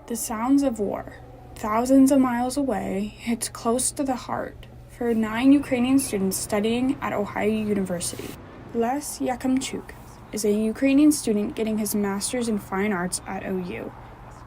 The sounds of war, thousands of miles away, hits close to the heart for 9 Ukrainian students studying at Ohio University. Les Yakamchuk is a Ukrainian student getting his master's in fine arts at OU.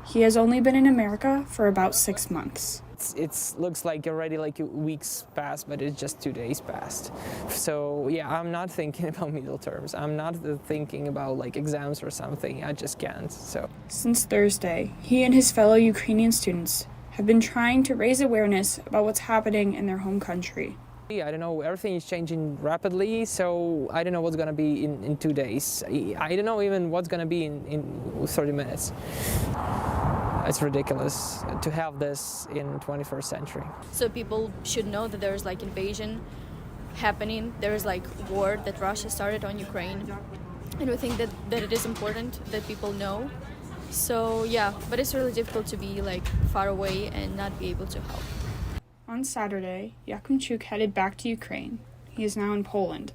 He has only been in America for about 6 months. It looks like already like weeks passed, but it's just 2 days passed. So yeah, I'm not thinking about middle terms. I'm not thinking about like exams or something. I just can't. So since Thursday, he and his fellow Ukrainian students have been trying to raise awareness about what's happening in their home country. I don't know, everything is changing rapidly, so I don't know what's going to be in 2 days. I don't know even what's going to be in 30 minutes. It's ridiculous to have this in 21st century. So people should know that there's like invasion happening. There's like war that Russia started on Ukraine. And we think that it is important that people know. So yeah, but it's really difficult to be like far away and not be able to help. On Saturday, Yakumchuk headed back to Ukraine. He is now in Poland.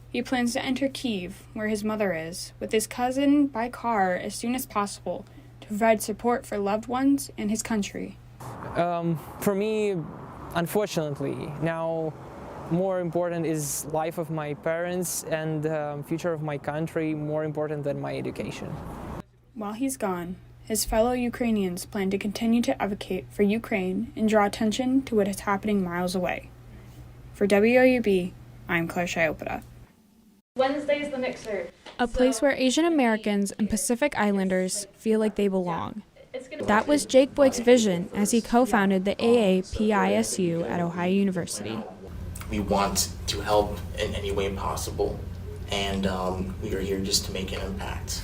He plans to enter Kyiv, where his mother is, with his cousin by car as soon as possible to provide support for loved ones and his country. For me, unfortunately, now more important is life of my parents and future of my country, more important than my education. While he's gone, his fellow Ukrainians plan to continue to advocate for Ukraine and draw attention to what is happening miles away. For WOUB, I'm Claire Schiopota. Wednesday is the mixer. A place where Asian Americans and Pacific Islanders feel like they belong. That was Jake Boyk's vision as he co-founded the AAPISU at Ohio University. We want to help in any way possible, and we are here just to make an impact.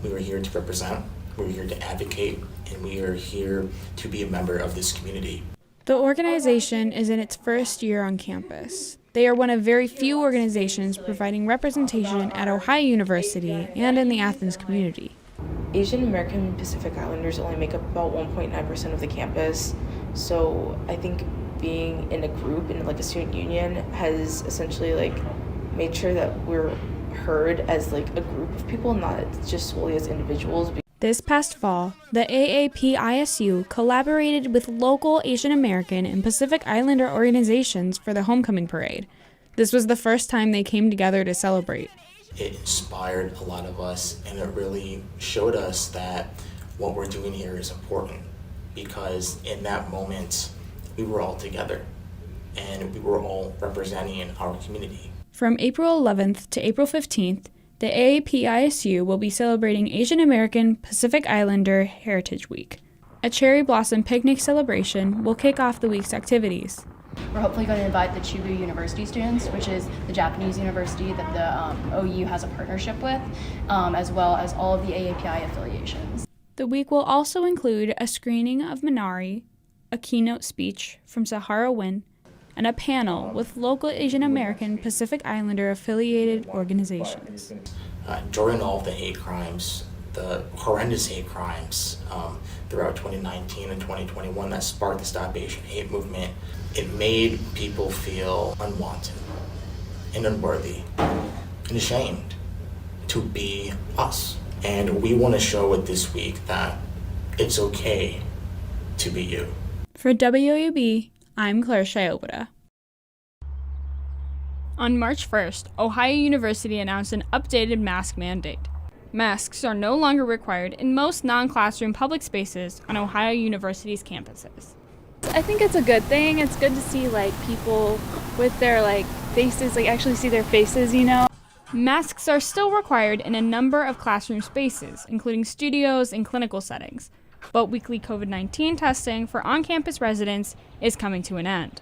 We are here to represent, we're here to advocate, and we are here to be a member of this community. The organization is in its first year on campus. They are one of very few organizations providing representation at Ohio University and in the Athens community. Asian American and Pacific Islanders only make up about 1.9% of the campus, so I think being in a group, in like a student union, has essentially like made sure that we're heard as like a group of people, not just solely as individuals. This past fall, the AAPISU collaborated with local Asian American and Pacific Islander organizations for the homecoming parade. This was the first time they came together to celebrate. It inspired a lot of us, and it really showed us that what we're doing here is important, because in that moment, we were all together, and we were all representing our community. From April 11th to April 15th, the AAPISU will be celebrating Asian American Pacific Islander Heritage Week. A cherry blossom picnic celebration will kick off the week's activities. We're hopefully going to invite the Chubu University students, which is the Japanese university that the OU has a partnership with, as well as all of the AAPI affiliations. The week will also include a screening of Minari, a keynote speech from Sahara Win, and a panel with local Asian American Pacific Islander affiliated organizations. During all of the hate crimes, the horrendous hate crimes throughout 2019 and 2021 that sparked the Stop Asian Hate movement, it made people feel unwanted and unworthy and ashamed to be us. And we want to show it this week that it's okay to be you. For WOUB, I'm Claire Schiopota. On March 1st, Ohio University announced an updated mask mandate. Masks are no longer required in most non-classroom public spaces on Ohio University's campuses. I think it's a good thing. It's good to see like people with their like faces, like actually see their faces, you know. Masks are still required in a number of classroom spaces, including studios and clinical settings, but weekly COVID-19 testing for on-campus residents is coming to an end.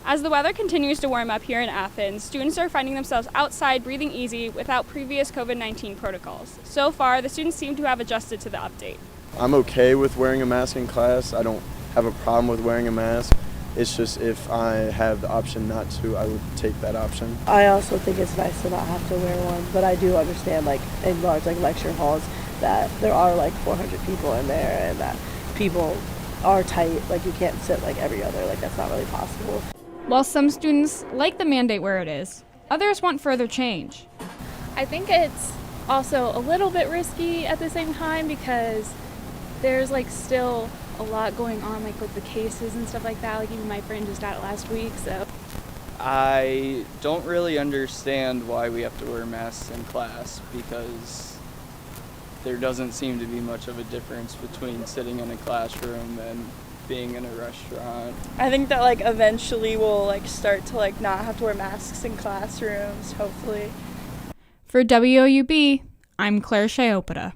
As the weather continues to warm up here in Athens, students are finding themselves outside breathing easy without previous COVID-19 protocols. So far, the students seem to have adjusted to the update. I'm okay with wearing a mask in class. I don't have a problem with wearing a mask. It's just if I have the option not to, I would take that option. I also think it's nice to not have to wear one, but I do understand like in large like lecture halls that there are like 400 people in there and that people are tight, like you can't sit like every other, like that's not really possible. While some students like the mandate where it is, others want further change. I think it's also a little bit risky at the same time because there's like still a lot going on, like with the cases and stuff like that. Like even my friend just got it last week, so. I don't really understand why we have to wear masks in class, because there doesn't seem to be much of a difference between sitting in a classroom and being in a restaurant. I think that like eventually we'll like start to like not have to wear masks in classrooms, hopefully. For WOUB, I'm Claire Schiopota.